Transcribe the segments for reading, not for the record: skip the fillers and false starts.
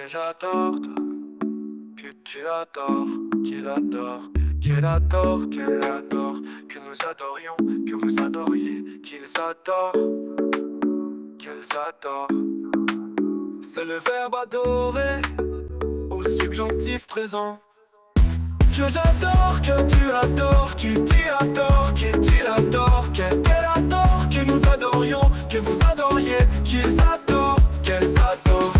que j'adore, que tu adores, qu'il adore, qu'elle adore, qu'elle adore, que nous adorions, que vous adoriez, qu'ils adorent, qu'elles adorent. C'est le verbe adorer au subjonctif présent. Que j'adore, que tu adores, que tu adores, que tu adores, qu'elle adore, que nous adorions, que vous adoriez, qu'ils adorent, qu'elles adorent.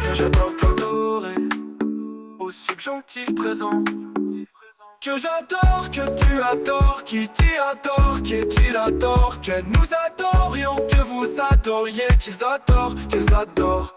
Que j'adore t'adorer au subjonctif présent. Que j'adore, que tu adores, qui tu adores, que tu l'adores, que nous adorions, que vous adoriez, qu'ils adorent, qu'elles adorent.